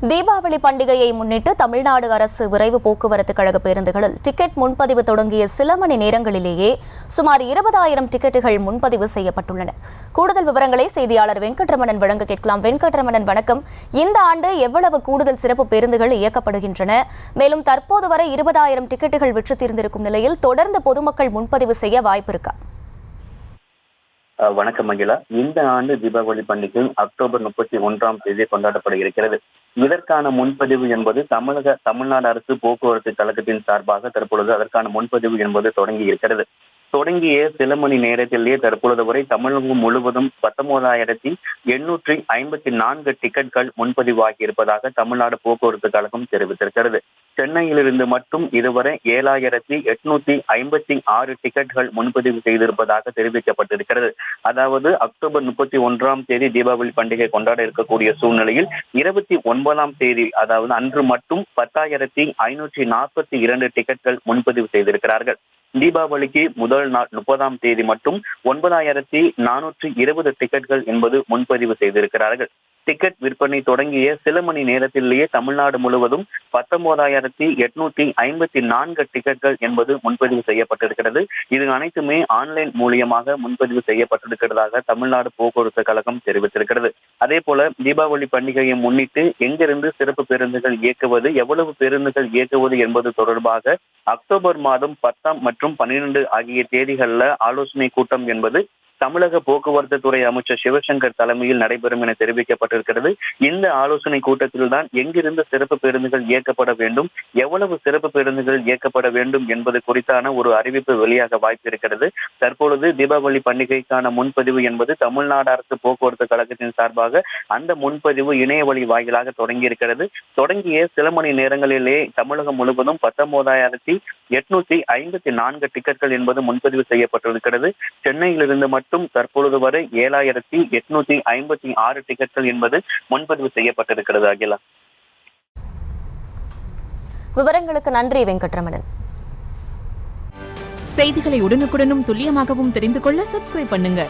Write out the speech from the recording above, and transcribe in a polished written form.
தீபாவளி பண்டிகையை முன்னிட்டு தமிழ்நாடு அரசு விரைவு போக்குவரத்து கழக பேருந்துகளில் டிக்கெட் முன்பதிவு தொடங்கிய சில மணி நேரங்களிலேயே சுமார் 20,000 டிக்கெட்டுகள் முன்பதிவு செய்யப்பட்டுள்ளன. கூடுதல் விவரங்களை செய்தியாளர் வெங்கட்ரமணன் வழங்க கேட்கலாம். வெங்கட்ரமணன், வணக்கம். இந்த ஆண்டு எவ்வளவு கூடுதல் சிறப்பு பேருந்துகள் இயக்கப்படுகின்றன? மேலும் தற்போது வரை 20,000 டிக்கெட்டுகள் விற்று தீர்ந்திருக்கும் நிலையில் தொடர்ந்து பொதுமக்கள் முன்பதிவு செய்ய வாய்ப்பு இருக்கா? வணக்கம் மகிழா. இந்த ஆண்டு தீபாவளி பண்டிகை அக்டோபர் 31ஆம் தேதி கொண்டாடப்பட இருக்கிறது. இதற்கான முன்பதிவு என்பது தமிழ்நாடு அரசு போக்குவரத்து கழகத்தின் சார்பாக தற்பொழுது அதற்கான முன்பதிவு என்பது தொடங்கி இருக்கிறது. தொடங்கிய சில மணி நேரத்திலேயே தற்பொழுது வரை தமிழகம் முழுவதும் 19,854 டிக்கெட்கள் முன்பதிவாகி இருப்பதாக தமிழ்நாடு போக்குவரத்து கழகம் தெரிவித்திருக்கிறது. சென்னையிலிருந்து மட்டும் இதுவரை 7,856 டிக்கெட்கள் முன்பதிவு செய்திருப்பதாக தெரிவிக்கப்பட்டிருக்கிறது. அதாவது அக்டோபர் 31ஆம் தேதி தீபாவளி பண்டிகை கொண்டாட இருக்கக்கூடிய சூழ்நிலையில் 29ஆம் தேதி அதாவது அன்று மட்டும் 10,542 டிக்கெட்கள் முன்பதிவு செய்திருக்கிறார்கள். தீபாவளிக்கு முதல் நாள் 30ஆம் தேதி மட்டும் 9,420 டிக்கெட்கள் என்பது முன்பதிவு செய்திருக்கிறார்கள். டிக்கெட் விற்பனை தொடங்கிய சில மணி நேரத்திலேயே தமிழ்நாடு முழுவதும் 19,854 டிக்கெட்கள் என்பது முன்பதிவு செய்யப்பட்டிருக்கிறது. இது அனைத்துமே ஆன்லைன் மூலியமாக முன்பதிவு செய்யப்பட்டிருக்கிறதாக தமிழ்நாடு போக்குவரத்து கழகம் தெரிவித்திருக்கிறது. அதே போல தீபாவளி பண்டிகையை முன்னிட்டு எங்கிருந்து சிறப்பு பேருந்துகள் இயக்குவது, எவ்வளவு பேருந்துகள் இயக்குவது என்பது தொடர்பாக அக்டோபர் மாதம் 10 மற்றும் 12 ஆகிய தேதிகளில் ஆலோசனை கூட்டம் என்பது தமிழக போக்குவரத்து துறை அமைச்சர் சிவசங்கர் தலைமையில் நடைபெறும் என தெரிவிக்கப்பட்டிருக்கிறது. இந்த ஆலோசனை கூட்டத்தில் தான் எங்கிருந்து சிறப்பு பேருந்துகள் இயக்கப்பட வேண்டும், எவ்வளவு சிறப்பு பேருந்துகள் இயக்கப்பட வேண்டும் என்பது குறித்தான ஒரு அறிவிப்பு வெளியாக வாய்ப்பு இருக்கிறது. தற்பொழுது தீபாவளி பண்டிகைக்கான முன்பதிவு என்பது தமிழ்நாடு அரசு போக்குவரத்து கழகத்தின் சார்பாக அந்த முன்பதிவு இணைய வழி வாயிலாக தொடங்கி இருக்கிறது. தொடங்கிய சில மணி நேரங்களிலே தமிழகம் முழுவதும் 19,854 டிக்கெட்கள் என்பது முன்பதிவு செய்யப்பட்டிருக்கிறது. சென்னையிலிருந்து மட்டும் தற்பொழுது வரை 7,856 டிக்கெட்கள் என்பது முன்பதிவு செய்யப்பட்டிருக்கிறது. அகிலா, விவரங்களுக்கு நன்றி வெங்கட்ரமணன். செய்திகளை உடனுக்குடனும் துல்லியமாகவும் தெரிந்து கொள்ள சப்ஸ்கிரைப் பண்ணுங்க.